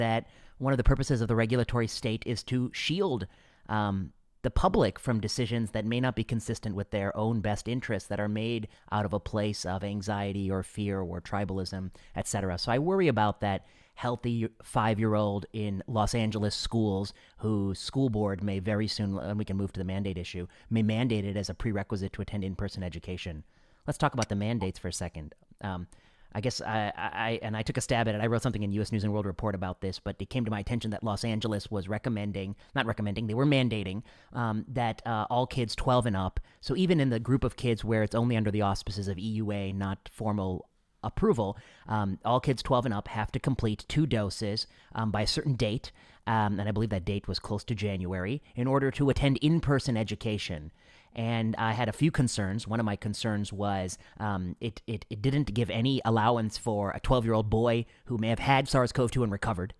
that one of the purposes of the regulatory state is to shield the public from decisions that may not be consistent with their own best interests, that are made out of a place of anxiety or fear or tribalism, etc. So I worry about that healthy 5-year-old in Los Angeles schools whose school board may very soon, and we can move to the mandate issue, may mandate it as a prerequisite to attend in-person education. Let's talk about the mandates for a second. I guess I took a stab at it. I wrote something in U.S. News and World Report about this, but it came to my attention that Los Angeles was not recommending, they were mandating that all kids 12 and up, so even in the group of kids where it's only under the auspices of EUA, not formal approval, all kids 12 and up have to complete 2 doses by a certain date, and I believe that date was close to January, in order to attend in-person education. And I had a few concerns. One of my concerns was it didn't give any allowance for a 12-year-old boy who may have had SARS-CoV-2 and recovered.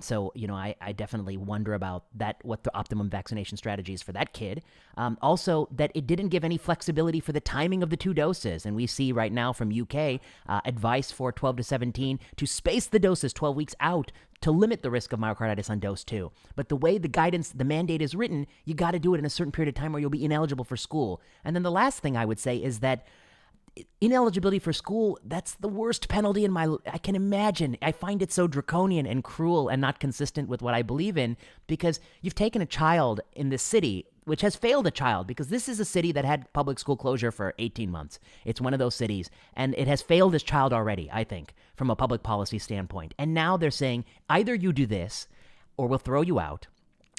So, I definitely wonder about that, what the optimum vaccination strategy is for that kid. Also, that it didn't give any flexibility for the timing of the 2 doses. And we see right now from UK advice for 12 to 17 to space the doses 12 weeks out to limit the risk of myocarditis on dose 2. But the way the guidance, the mandate is written, you got to do it in a certain period of time or you'll be ineligible for school. And then the last thing I would say is that ineligibility for school, that's the worst penalty I can imagine. I find it so draconian and cruel and not consistent with what I believe in, because you've taken a child in this city, which has failed a child, because this is a city that had public school closure for 18 months. It's one of those cities, and it has failed this child already, I think, from a public policy standpoint. And now they're saying, either you do this or we'll throw you out.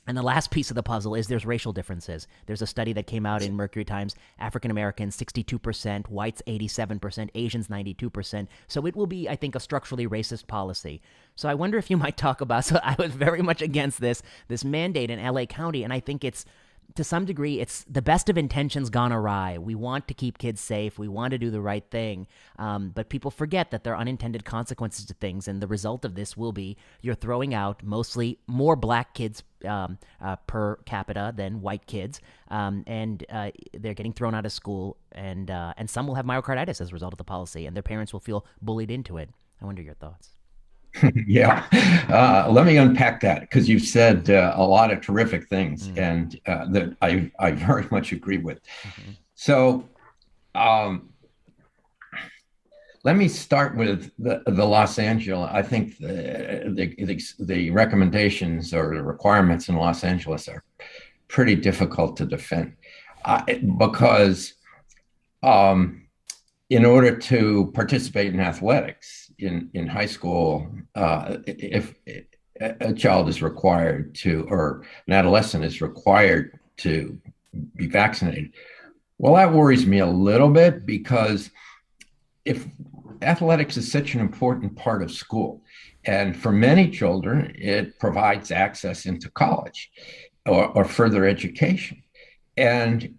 And the last piece of the puzzle is there's racial differences. There's a study that came out in Mercury Times, African Americans 62%, whites 87%, Asians 92%. So it will be, I think, a structurally racist policy. So I wonder if you might talk about, so I was very much against this mandate in LA County, and I think it's, to some degree, it's the best of intentions gone awry. We want to keep kids safe. We want to do the right thing. But people forget that there are unintended consequences to things. And the result of this will be you're throwing out mostly more black kids per capita than white kids. And they're getting thrown out of school. And some will have myocarditis as a result of the policy. And their parents will feel bullied into it. I wonder your thoughts. Yeah, let me unpack that, because you've said a lot of terrific things, and that I very much agree with. Mm-hmm. So let me start with the Los Angeles. I think the recommendations or the requirements in Los Angeles are pretty difficult to defend, because in order to participate in athletics in high school, if a child is required to, or an adolescent is required to be vaccinated, well, that worries me a little bit, because if athletics is such an important part of school, and for many children, it provides access into college or further education. And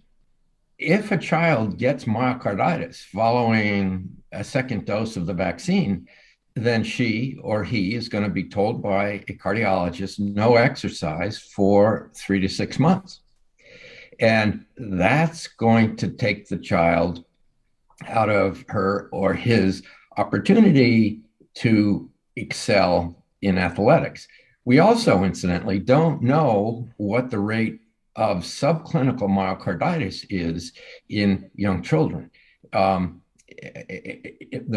if a child gets myocarditis following a second dose of the vaccine, then she or he is going to be told by a cardiologist no exercise for 3 to 6 months. And that's going to take the child out of her or his opportunity to excel in athletics. We also, incidentally, don't know what the rate of subclinical myocarditis is in young children. There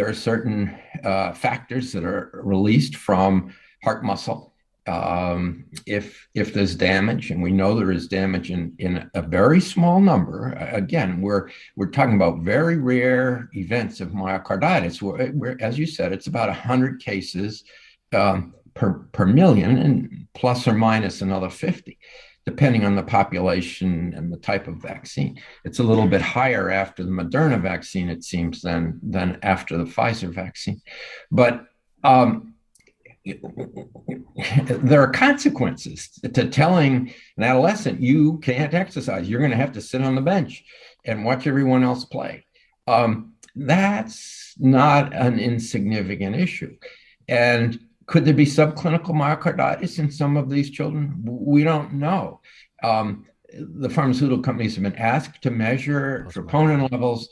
are certain factors that are released from heart muscle. If there's damage, and we know there is damage in a very small number, again, we're talking about very rare events of myocarditis, where, as you said, it's about 100 cases per million, and plus or minus another 50. Depending on the population and the type of vaccine. It's a little bit higher after the Moderna vaccine, it seems, than after the Pfizer vaccine. But there are consequences to telling an adolescent, you can't exercise, you're going to have to sit on the bench and watch everyone else play. That's not an insignificant issue. And could there be subclinical myocarditis in some of these children? We don't know. The pharmaceutical companies have been asked to measure troponin levels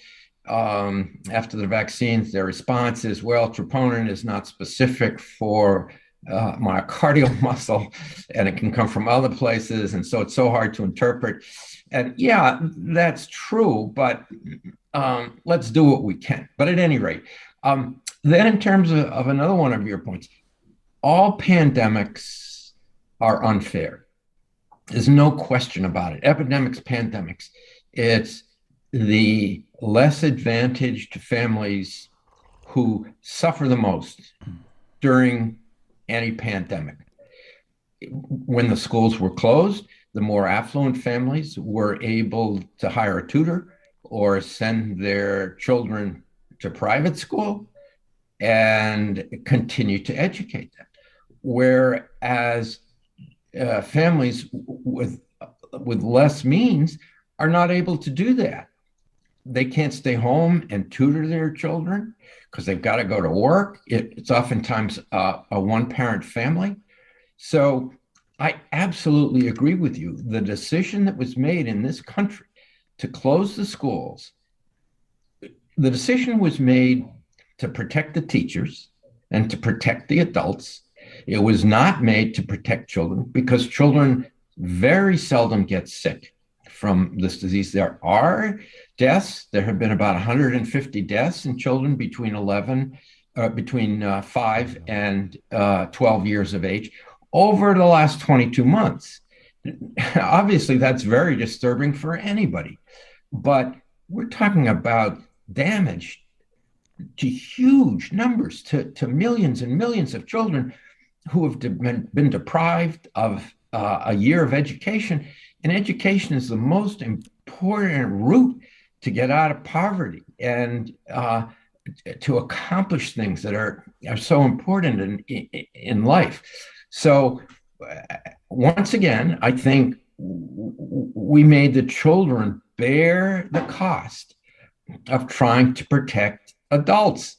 after the vaccines. Their response is, well, troponin is not specific for myocardial muscle, and it can come from other places. And so it's so hard to interpret. And yeah, that's true, but let's do what we can. But at any rate, then in terms of another one of your points, all pandemics are unfair. There's no question about it. Epidemics, pandemics, it's the less advantaged families who suffer the most during any pandemic. When the schools were closed, the more affluent families were able to hire a tutor or send their children to private school and continue to educate them. Whereas families with less means are not able to do that. They can't stay home and tutor their children because they've got to go to work. It's oftentimes a one-parent family. So I absolutely agree with you. The decision that was made in this country to close the schools, the decision was made to protect the teachers and to protect the adults. It was not made to protect children because children very seldom get sick from this disease. There are deaths. There have been about 150 deaths in children between 5 and 12 years of age over the last 22 months. Obviously, that's very disturbing for anybody, but we're talking about damage to huge numbers, to millions and millions of children who have been deprived of a year of education. And education is the most important route to get out of poverty and to accomplish things that are so important in life. So once again, I think we made the children bear the cost of trying to protect adults.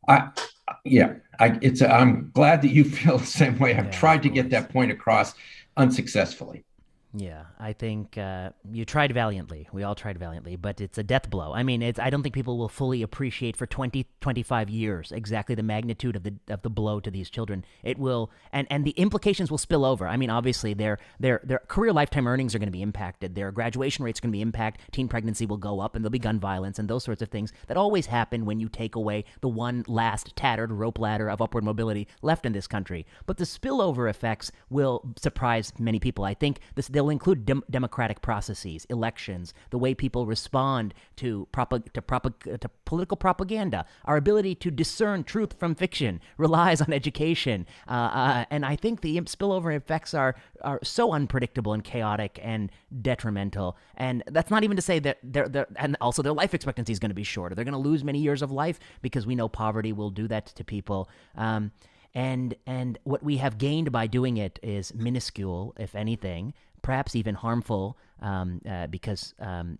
I, yeah, I'm glad that you feel the same way. I've tried to get that point across unsuccessfully. Yeah, I think you tried valiantly. We all tried valiantly, but it's a death blow. I mean, I don't think people will fully appreciate for 20, 25 years exactly the magnitude of the blow to these children. It will, and the implications will spill over. I mean, obviously, their career lifetime earnings are going to be impacted. Their graduation rates are going to be impacted. Teen pregnancy will go up, and there'll be gun violence and those sorts of things that always happen when you take away the one last tattered rope ladder of upward mobility left in this country. But the spillover effects will surprise many people. I think they'll include democratic processes, elections, the way people respond to political propaganda. Our ability to discern truth from fiction relies on education, and I think the spillover effects are so unpredictable and chaotic and detrimental. And that's not even to say that and also their life expectancy is going to be shorter. They're going to lose many years of life because we know poverty will do that to people. And what we have gained by doing it is minuscule, if anything, perhaps even harmful, because I'm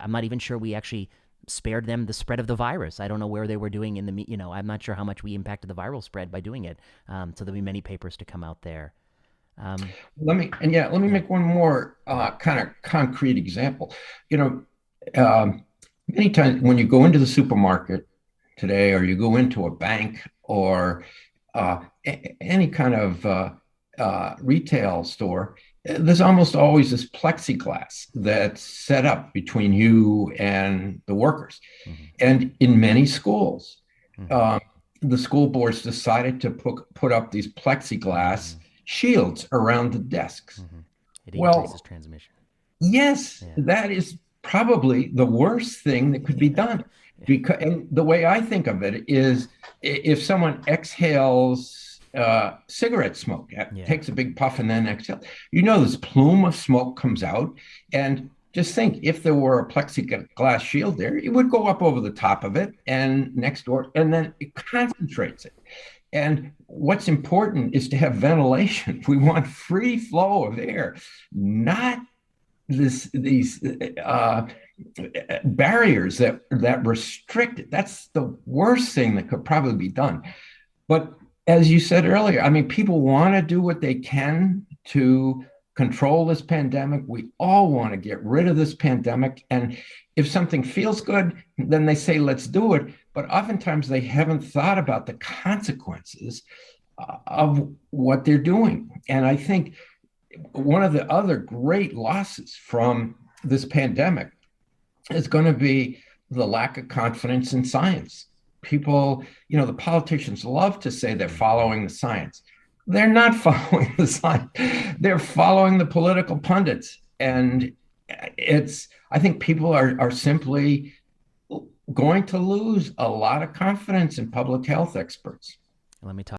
not even sure we actually spared them the spread of the virus. I don't know where they were doing I'm not sure how much we impacted the viral spread by doing it. So there'll be many papers to come out there. Let me make one more kind of concrete example. Many times when you go into the supermarket today, or you go into a bank, or any kind of retail store, there's almost always this plexiglass that's set up between you and the workers. Mm-hmm. And in many schools, the school boards decided to put up these plexiglass shields around the desks. It increases transmission. Yes, that is probably the worst thing that could be done. Because, and the way I think of it is, if someone exhales cigarette smoke, takes a big puff and then exhales, this plume of smoke comes out. And just think, if there were a plexiglass shield there, it would go up over the top of it and next door, and then it concentrates it. And what's important is to have ventilation. We want free flow of air, not these barriers that restrict it. That's the worst thing that could probably be done. But as you said earlier, I mean, people want to do what they can to control this pandemic. We all want to get rid of this pandemic. And if something feels good, then they say, let's do it. But oftentimes they haven't thought about the consequences of what they're doing. And I think one of the other great losses from this pandemic is going to be the lack of confidence in science. People, the politicians love to say they're following the science. They're not following the science. They're following the political pundits. And I think people are simply going to lose a lot of confidence in public health experts. Let me talk